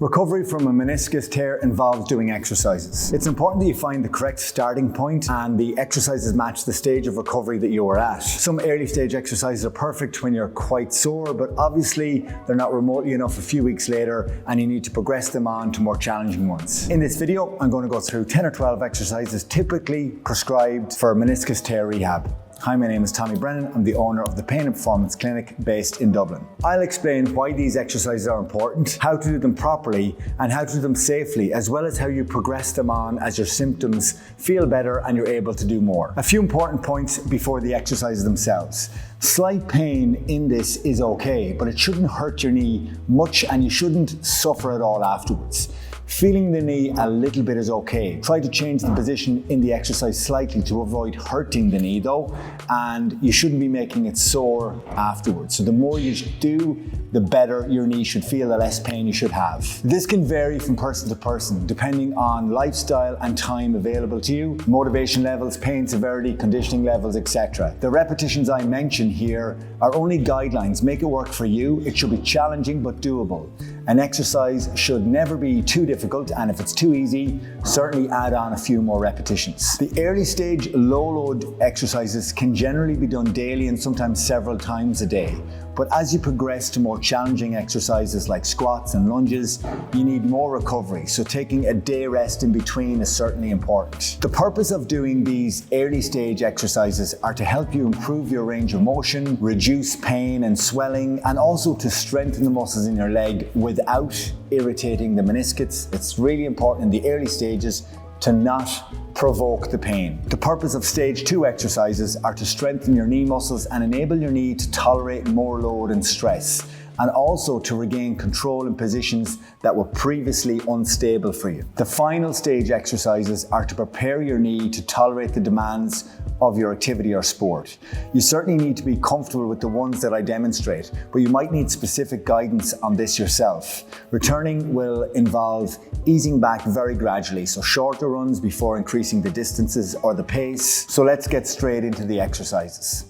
Recovery from a meniscus tear involves doing exercises. It's important that you find the correct starting point and the exercises match the stage of recovery that you are at. Some early stage exercises are perfect when you're quite sore, but obviously they're not remotely enough a few weeks later and you need to progress them on to more challenging ones. In this video, I'm going to go through 10 or 12 exercises typically prescribed for meniscus tear rehab. Hi, my name is Tommy Brennan. I'm the owner of the Pain and Performance Clinic based in Dublin. I'll explain why these exercises are important, how to do them properly, and how to do them safely, as well as how you progress them on as your symptoms feel better and you're able to do more. A few important points before the exercises themselves. Slight pain in this is okay, but it shouldn't hurt your knee much and you shouldn't suffer at all afterwards. Feeling the knee a little bit is okay. Try to change the position in the exercise slightly to avoid hurting the knee though, and you shouldn't be making it sore afterwards. So the more you do, the better your knee should feel, the less pain you should have. This can vary from person to person, depending on lifestyle and time available to you, motivation levels, pain severity, conditioning levels, etc. The repetitions I mention here are only guidelines. Make it work for you. It should be challenging but doable. An exercise should never be too difficult, and if it's too easy, certainly add on a few more repetitions. The early stage low load exercises can generally be done daily and sometimes several times a day. But as you progress to more challenging exercises like squats and lunges, you need more recovery, so taking a day rest in between is certainly important. The purpose of doing these early stage exercises are to help you improve your range of motion, reduce pain and swelling, and also to strengthen the muscles in your leg without irritating the meniscus. It's really important in the early stages to not provoke the pain. The purpose of stage 2 exercises are to strengthen your knee muscles and enable your knee to tolerate more load and stress, and also to regain control in positions that were previously unstable for you. The final stage exercises are to prepare your knee to tolerate the demands of your activity or sport. You certainly need to be comfortable with the ones that I demonstrate, but you might need specific guidance on this yourself. Returning will involve easing back very gradually, so shorter runs before increasing the distances or the pace. So let's get straight into the exercises.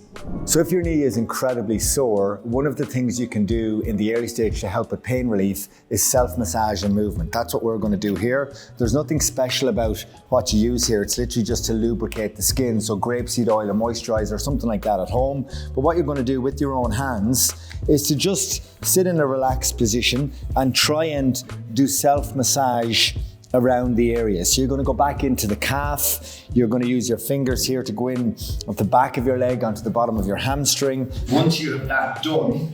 So if your knee is incredibly sore, one of the things you can do in the early stage to help with pain relief is self-massage and movement. That's what we're going to do here. There's nothing special about what you use here. It's literally just to lubricate the skin, so grapeseed oil or moisturizer or something like that at home. But what you're going to do with your own hands is to just sit in a relaxed position and try and do self-massage around the area. So you're going to go back into the calf. You're going to use your fingers here to go in off the back of your leg onto the bottom of your hamstring. Once you have that done,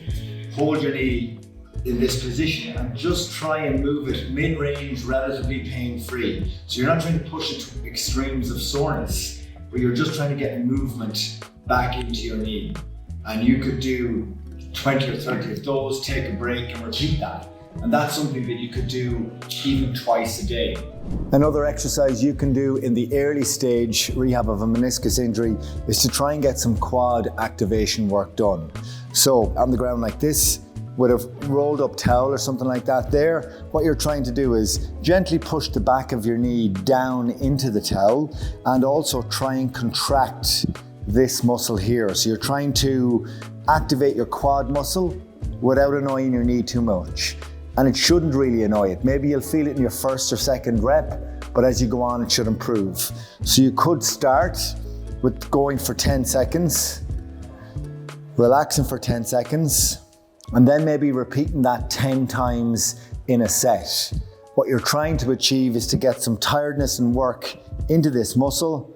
hold your knee in this position and just try and move it mid-range, relatively pain-free. So you're not trying to push it to extremes of soreness, but you're just trying to get movement back into your knee. And you could do 20 or 30 of those, take a break and repeat that. And that's something that you could do even twice a day. Another exercise you can do in the early stage rehab of a meniscus injury is to try and get some quad activation work done. So on the ground like this, with a rolled up towel or something like that there, what you're trying to do is gently push the back of your knee down into the towel and also try and contract this muscle here. So you're trying to activate your quad muscle without annoying your knee too much. And it shouldn't really annoy it. Maybe you'll feel it in your first or second rep, but as you go on, it should improve. So you could start with going for 10 seconds, relaxing for 10 seconds, and then maybe repeating that 10 times in a set. What you're trying to achieve is to get some tiredness and work into this muscle,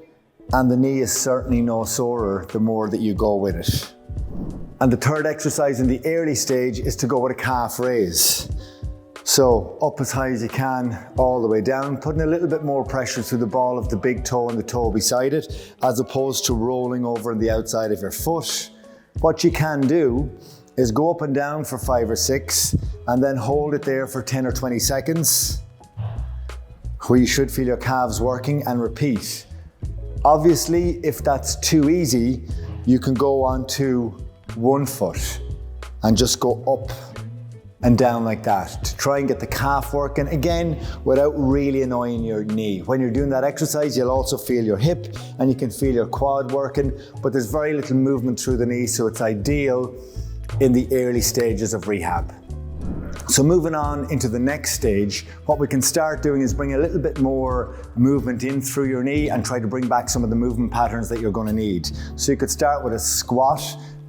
and the knee is certainly no sorer the more that you go with it. And the third exercise in the early stage is to go with a calf raise. So up as high as you can, all the way down, putting a little bit more pressure through the ball of the big toe and the toe beside it, as opposed to rolling over on the outside of your foot. What you can do is go up and down for 5 or 6, and then hold it there for 10 or 20 seconds, where you should feel your calves working, and repeat. Obviously, if that's too easy, you can go on to one foot and just go up and down like that to try and get the calf working, again, without really annoying your knee. When you're doing that exercise, you'll also feel your hip and you can feel your quad working, but there's very little movement through the knee, so it's ideal in the early stages of rehab. So moving on into the next stage, what we can start doing is bring a little bit more movement in through your knee and try to bring back some of the movement patterns that you're going to need. So you could start with a squat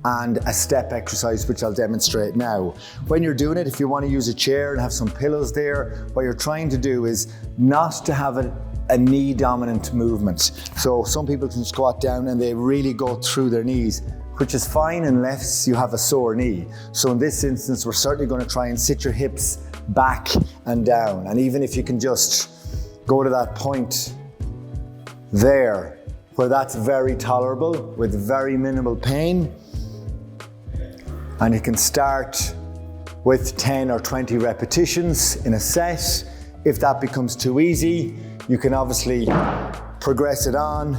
and a step exercise, which I'll demonstrate now. When you're doing it, if you want to use a chair and have some pillows there, what you're trying to do is not to have a knee dominant movement. So some people can squat down and they really go through their knees, which is fine unless you have a sore knee. So in this instance, we're certainly going to try and sit your hips back and down. And even if you can just go to that point there, where that's very tolerable with very minimal pain, and you can start with 10 or 20 repetitions in a set. If that becomes too easy, you can obviously progress it on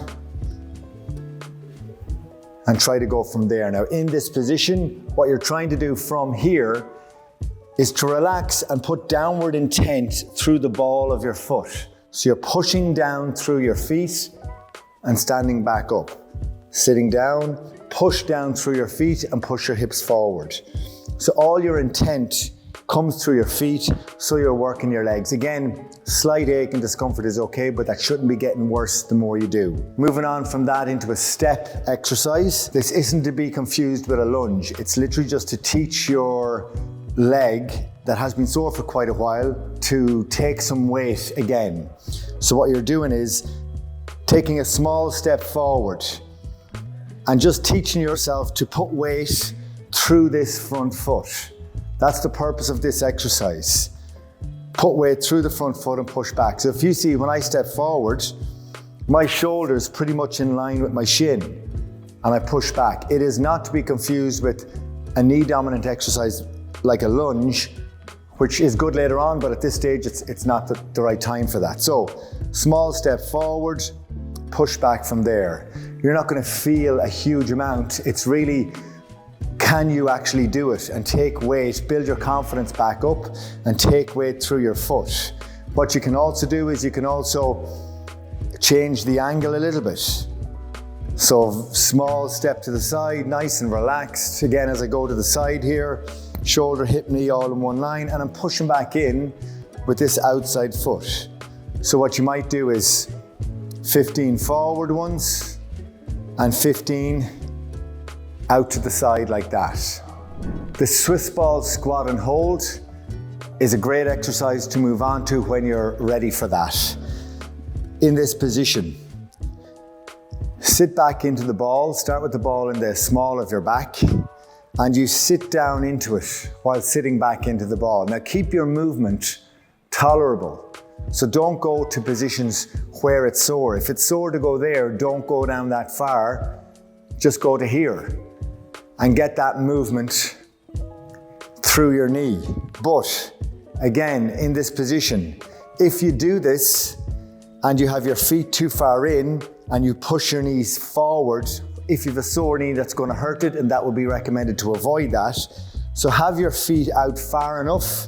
and try to go from there. Now in this position, what you're trying to do from here is to relax and put downward intent through the ball of your foot. So you're pushing down through your feet and standing back up. Sitting down, push down through your feet and push your hips forward. So all your intent comes through your feet, so you're working your legs. Again, slight ache and discomfort is okay, but that shouldn't be getting worse the more you do. Moving on from that into a step exercise. This isn't to be confused with a lunge. It's literally just to teach your leg that has been sore for quite a while to take some weight again. So what you're doing is taking a small step forward and just teaching yourself to put weight through this front foot. That's the purpose of this exercise. Put weight through the front foot and push back. So if you see, when I step forward, my shoulder's pretty much in line with my shin and I push back. It is not to be confused with a knee dominant exercise like a lunge, which is good later on, but at this stage, it's not the right time for that. So small step forward, push back from there. You're not going to feel a huge amount. It's really, can you actually do it and take weight, build your confidence back up and take weight through your foot. What you can also do is you can also change the angle a little bit. So small step to the side, nice and relaxed. Again, as I go to the side here, shoulder, hip, knee all in one line, and I'm pushing back in with this outside foot. So what you might do is 15 forward ones and 15 out to the side like that. The Swiss ball squat and hold is a great exercise to move on to when you're ready for that. In this position, sit back into the ball, start with the ball in the small of your back, and you sit down into it while sitting back into the ball. Now keep your movement tolerable. So don't go to positions where it's sore. If it's sore to go there, don't go down that far. Just go to here and get that movement through your knee. But again, in this position, if you do this and you have your feet too far in and you push your knees forward, if you have a sore knee, that's going to hurt it, and that will be recommended to avoid that. So have your feet out far enough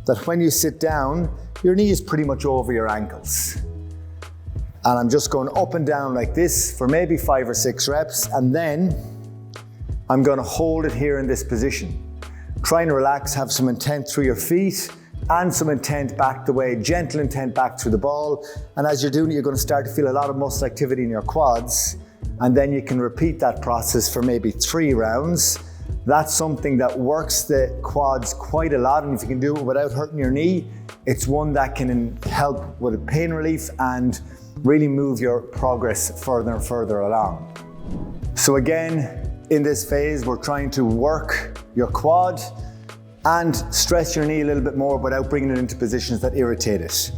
that when you sit down, your knee is pretty much over your ankles. And I'm just going up and down like this for maybe 5 or 6 reps, and then I'm going to hold it here in this position. Try and relax, have some intent through your feet and some intent back the way, gentle intent back through the ball. And as you're doing it, you're going to start to feel a lot of muscle activity in your quads. And then you can repeat that process for maybe 3 rounds. That's something that works the quads quite a lot. And if you can do it without hurting your knee, it's one that can help with pain relief and really move your progress further and further along. So again, in this phase, we're trying to work your quad and stress your knee a little bit more without bringing it into positions that irritate it.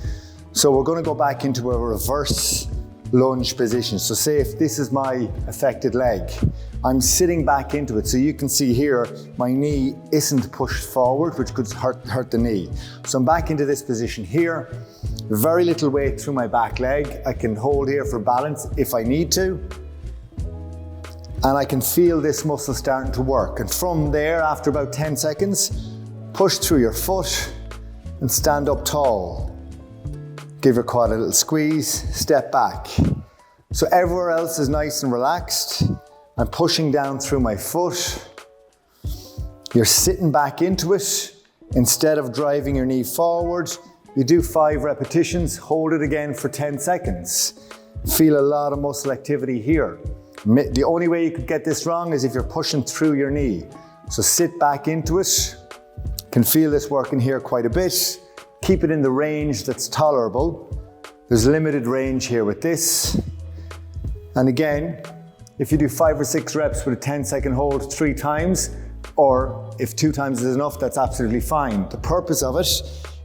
So we're going to go back into a reverse lunge position. So say if this is my affected leg, I'm sitting back into it. So you can see here, my knee isn't pushed forward, which could hurt the knee. So I'm back into this position here, very little weight through my back leg. I can hold here for balance if I need to. And I can feel this muscle starting to work. And from there, after about 10 seconds, push through your foot and stand up tall. Give your quad a little squeeze, step back. So everywhere else is nice and relaxed. I'm pushing down through my foot. You're sitting back into it. Instead of driving your knee forward, you do 5 repetitions, hold it again for 10 seconds. Feel a lot of muscle activity here. The only way you could get this wrong is if you're pushing through your knee. So sit back into it. Can feel this working here quite a bit. Keep it in the range that's tolerable. There's limited range here with this. And again, if you do 5 or 6 reps with a 10-second hold 3 times, or if 2 times is enough, that's absolutely fine. The purpose of it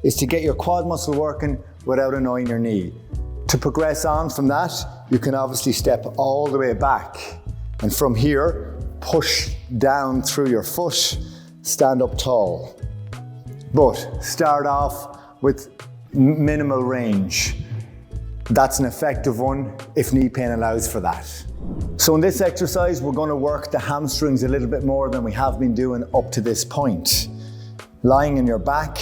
is to get your quad muscle working without annoying your knee. To progress on from that, you can obviously step all the way back. And from here, push down through your foot, stand up tall. But start off with minimal range. That's an effective one if knee pain allows for that. So in this exercise, we're going to work the hamstrings a little bit more than we have been doing up to this point. Lying on your back,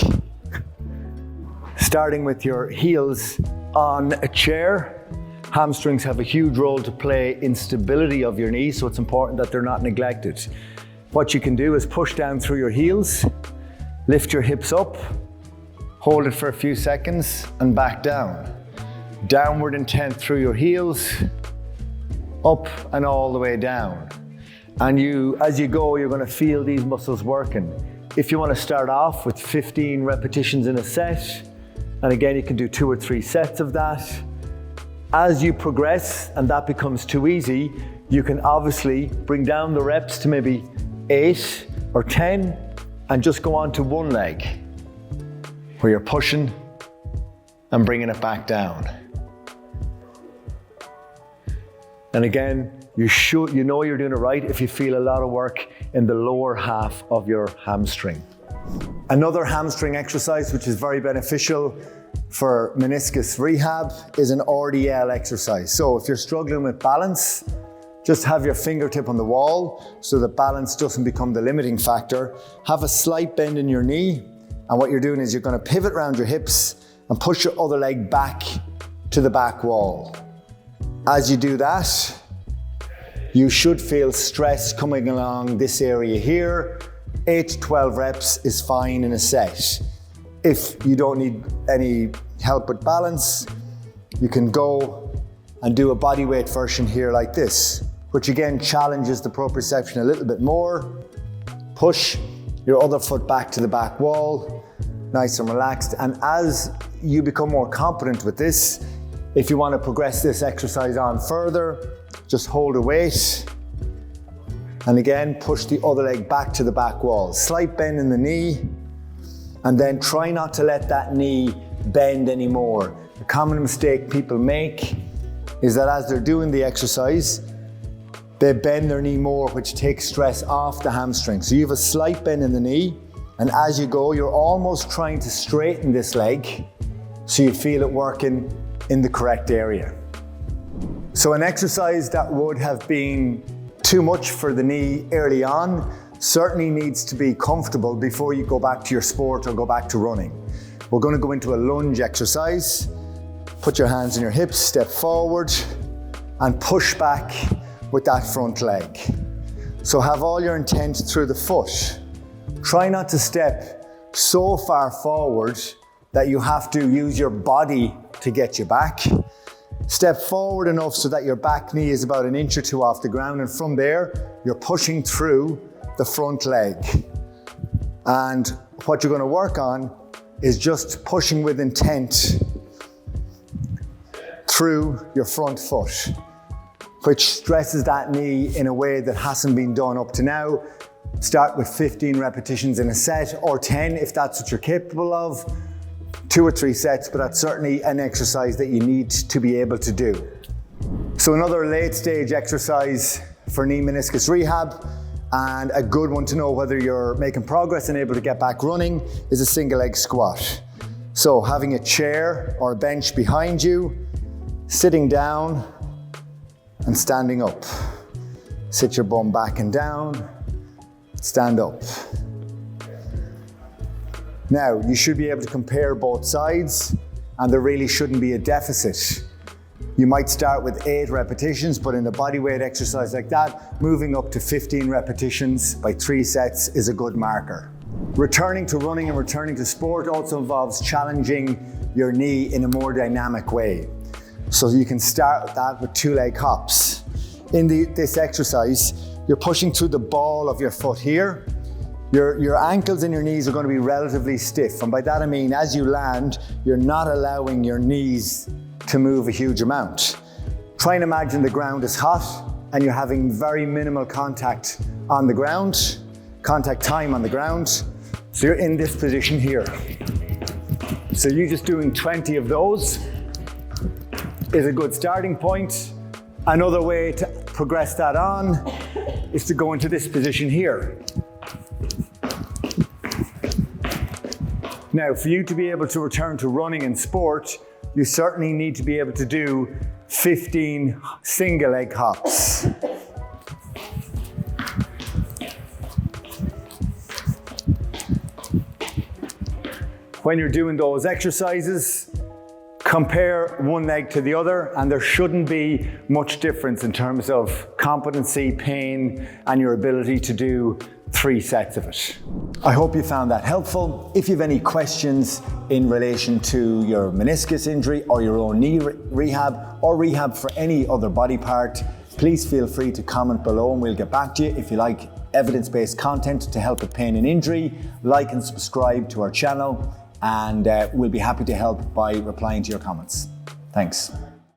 starting with your heels on a chair. Hamstrings have a huge role to play in stability of your knee, so it's important that they're not neglected. What you can do is push down through your heels, lift your hips up, hold it for a few seconds and back down. Downward intent through your heels, up and all the way down. And as you go, you're going to feel these muscles working. If you want to start off with 15 repetitions in a set, and again, you can do 2 or 3 sets of that. As you progress and that becomes too easy, you can obviously bring down the reps to maybe 8 or 10 and just go on to one leg where you're pushing and bringing it back down. And again, you know you're doing it right if you feel a lot of work in the lower half of your hamstring. Another hamstring exercise which is very beneficial for meniscus rehab is an RDL exercise. So if you're struggling with balance, just have your fingertip on the wall so that balance doesn't become the limiting factor. Have a slight bend in your knee, and what you're doing is you're going to pivot around your hips and push your other leg back to the back wall. As you do that, you should feel stress coming along this area here. 8 to 12 reps is fine in a set. If you don't need any help with balance, you can go and do a bodyweight version here like this, which again challenges the proprioception a little bit more. Push your other foot back to the back wall, nice and relaxed. And as you become more competent with this, if you want to progress this exercise on further, just hold a weight. And again, push the other leg back to the back wall. Slight bend in the knee, and then try not to let that knee bend anymore. A common mistake people make is that as they're doing the exercise, they bend their knee more, which takes stress off the hamstring. So you have a slight bend in the knee, and as you go, you're almost trying to straighten this leg so you feel it working in the correct area. So an exercise that would have been too much for the knee early on certainly needs to be comfortable before you go back to your sport or go back to running. We're going to go into a lunge exercise. Put your hands on your hips, step forward and push back with that front leg. So have all your intent through the foot. Try not to step so far forward that you have to use your body to get you back. Step forward enough so that your back knee is about 1 inch or 2 off the ground, and from there, you're pushing through the front leg. And what you're going to work on is just pushing with intent through your front foot, which stresses that knee in a way that hasn't been done up to now. Start with 15 repetitions in a set, or 10 if that's what you're capable of. 2 or 3 sets, but that's certainly an exercise that you need to be able to do. So another late stage exercise for knee meniscus rehab, and a good one to know whether you're making progress and able to get back running, is a single leg squat. So having a chair or a bench behind you, sitting down and standing up. Sit your bum back and down, stand up. Now, you should be able to compare both sides, and there really shouldn't be a deficit. You might start with 8 repetitions, but in a bodyweight exercise like that, moving up to 15 repetitions by 3 sets is a good marker. Returning to running and returning to sport also involves challenging your knee in a more dynamic way. So you can start with that with 2-leg hops. In this exercise, you're pushing through the ball of your foot here. Your ankles and your knees are going to be relatively stiff. And by that I mean, as you land, you're not allowing your knees to move a huge amount. Try and imagine the ground is hot and you're having very minimal contact on the ground, contact time on the ground. So you're in this position here. So you just doing 20 of those is a good starting point. Another way to progress that on is to go into this position here. Now, for you to be able to return to running and sport, you certainly need to be able to do 15 single leg hops. When you're doing those exercises, compare one leg to the other, and there shouldn't be much difference in terms of competency, pain, and your ability to do 3 sets of it. I hope you found that helpful. If you have any questions in relation to your meniscus injury or your own knee rehab or rehab for any other body part, please feel free to comment below and we'll get back to you. If you like evidence-based content to help with pain and injury, like and subscribe to our channel, and we'll be happy to help by replying to your comments. Thanks.